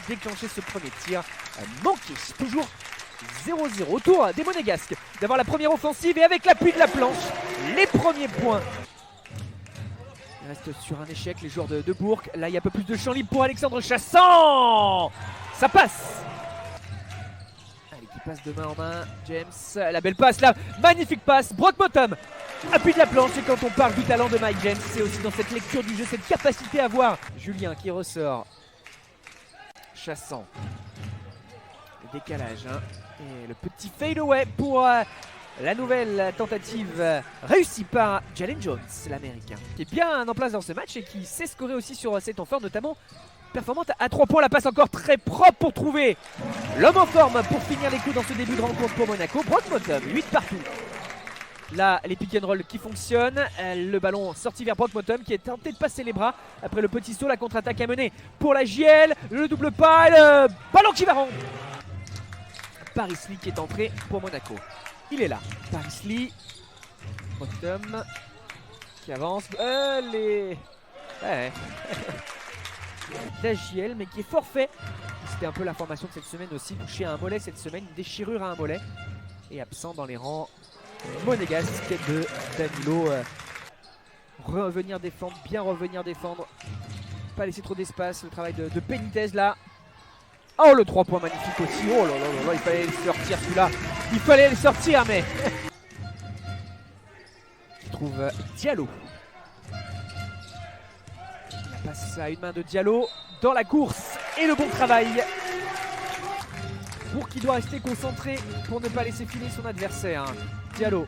déclencher ce premier tir manqué. Toujours 0-0. Autour des Monégasques d'avoir la première offensive et avec l'appui de la planche, les premiers points. Il reste sur un échec les joueurs de Bourg. Là, il y a un peu plus de champ libre pour Alexandre Chassant. Ça passe. Allez, qui passe de main en main. James, la belle passe là. Magnifique passe. Brockbottom. Appui de la planche. Et quand on parle du talent de Mike James, c'est aussi dans cette lecture du jeu, cette capacité à voir. Julien qui ressort. Chassant. Le décalage. Hein. Et le petit fade away pour la nouvelle tentative réussie par Jalen Jones, l'américain, qui est bien en place dans ce match et qui sait scorer aussi sur ses temps forts, notamment performante à 3 points. La passe encore très propre pour trouver l'homme en forme pour finir les coups dans ce début de rencontre pour Monaco. Brockbottom, 8 partout. Là, les pick and roll qui fonctionnent. Le ballon sorti vers Brockbottom qui est tenté de passer les bras après le petit saut. La contre-attaque à mener pour la JL. Le double pas et le ballon qui va rendre. Paris Lee qui est entré pour Monaco. Il est là. Paris Lee. Bottom qui avance. Ouais. La JL, mais qui est forfait. C'était un peu l'information de cette semaine aussi. Touché à un mollet cette semaine. Une déchirure à un mollet. Et absent dans les rangs monégasques de Danilo. Revenir défendre. Bien revenir défendre. Pas laisser trop d'espace. Le travail de Benitez là. Oh, le 3 points magnifique aussi. Oh là là là là, il fallait le sortir celui-là. Il fallait le sortir, mais... Il trouve Diallo. La passe à une main de Diallo dans la course. Et le bon travail. Pour qui doit rester concentré pour ne pas laisser filer son adversaire. Diallo.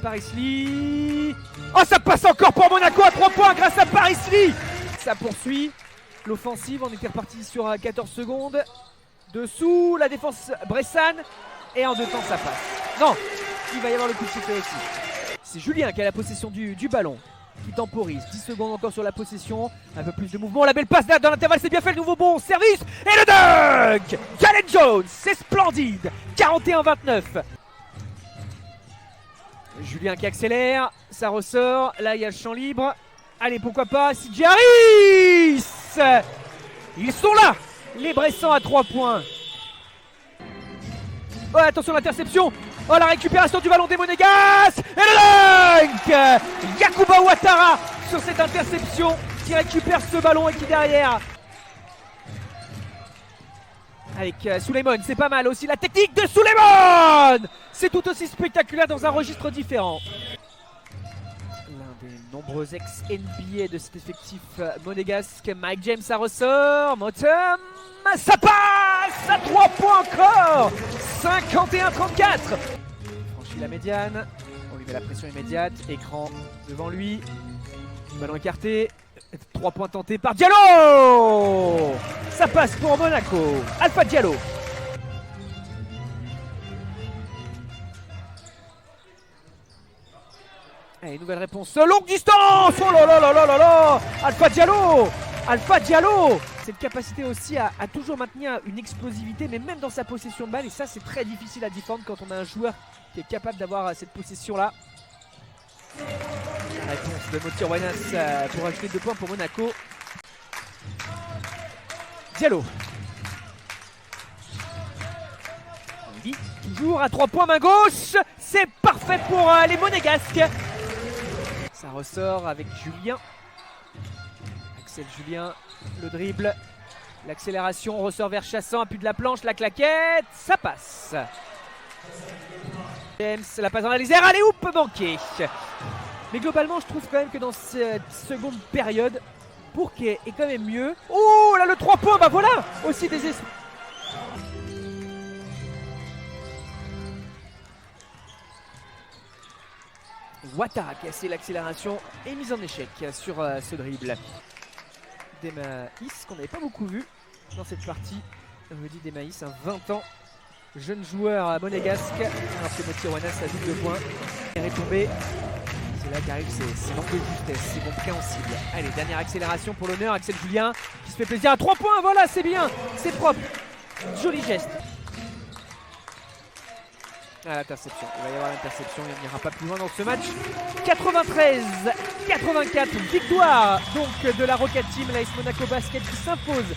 Paris Lee. Oh, ça passe encore pour Monaco à 3 points grâce à Paris Lee. Ça poursuit. L'offensive, on était reparti sur 14 secondes. Dessous, la défense Bressan. Et en 2 temps, ça passe. Non, il va y avoir le coup de sifflet aussi. C'est Julien qui a la possession du ballon. Qui temporise. 10 secondes encore sur la possession. Un peu plus de mouvement. La belle passe dans l'intervalle, c'est bien fait. Le nouveau bon service. Et le dunk Jalen Jones, c'est splendide. 41-29. Julien qui accélère. Ça ressort. Là, il y a le champ libre. Allez, pourquoi pas. CJ Harris. Ils sont là, les Bressans à 3 points. Oh, attention l'interception. Oh, la récupération du ballon des Monégasques. Et le dunk Yacouba Ouattara sur cette interception qui récupère ce ballon et qui derrière avec Souleymane, c'est pas mal aussi la technique de Souleymane. C'est tout aussi spectaculaire dans un registre différent. L'un des nombreux ex-NBA de cet effectif monégasque. Mike James, ça ressort. Motum, ça passe à 3 points encore. 51-34. Franchit la médiane. On lui met la pression immédiate. Écran devant lui. Ballon écarté. 3 points tentés par Diallo. Ça passe pour Monaco. Alpha Diallo. Allez, nouvelle réponse, longue distance. Oh là là là là là là. Alpha Diallo. Alpha Diallo. Cette capacité aussi à toujours maintenir une explosivité, mais même dans sa possession de balle. Et ça, c'est très difficile à défendre quand on a un joueur qui est capable d'avoir cette possession-là. La réponse de Motir Wanas pour ajouter 2 points pour Monaco. Diallo. On dit toujours à 3 points main gauche. C'est parfait pour les Monégasques. Ça ressort avec Julien. Axel Julien, le dribble, l'accélération, on ressort vers Chassant, appui de la planche, la claquette, ça passe. James, la passe dans la lisière, allez, oup, manqué. Mais globalement, je trouve quand même que dans cette seconde période, Bourg est quand même mieux. Oh, là, le 3 points, bah voilà, aussi des esprits. Ouattara a cassé l'accélération et mise en échec sur ce dribble. Demaïs qu'on n'avait pas beaucoup vu dans cette partie. On me dit Demaïs, un 20 ans, jeune joueur monégasque, alors que Motir Wanas a double point. Il est retombé. C'est là qu'arrive c'est manque de justesse, c'est compréhensible. Allez, dernière accélération pour l'honneur, Axel Julien qui se fait plaisir à 3 points, voilà, c'est bien, c'est propre. Joli geste. Ah, l'interception, il va y avoir l'interception, il n'ira pas plus loin dans ce match. 93-84, victoire donc de la Rocket Team, l'AS Monaco Basket qui s'impose